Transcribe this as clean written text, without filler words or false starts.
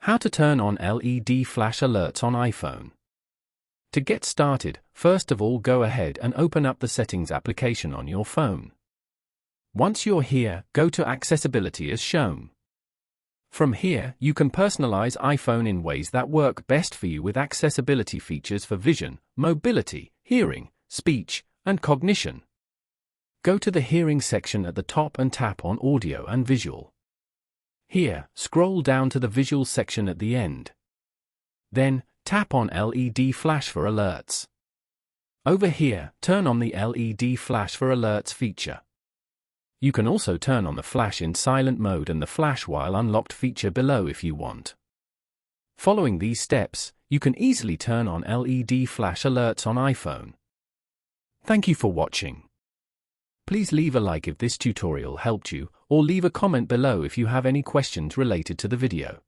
How to turn on LED flash alerts on iPhone. To get started, first of all go ahead and open up the Settings application on your phone. Once you're here, go to Accessibility as shown. From here, you can personalize iPhone in ways that work best for you with accessibility features for vision, mobility, hearing, speech, and cognition. Go to the Hearing section at the top and tap on Audio and Visual. Here, scroll down to the Visual section at the end. Then, tap on LED Flash for Alerts. Over here, turn on the LED Flash for Alerts feature. You can also turn on the flash in silent mode and the flash while unlocked feature below if you want. Following these steps, you can easily turn on LED flash alerts on iPhone. Thank you for watching. Please leave a like if this tutorial helped you, or leave a comment below if you have any questions related to the video.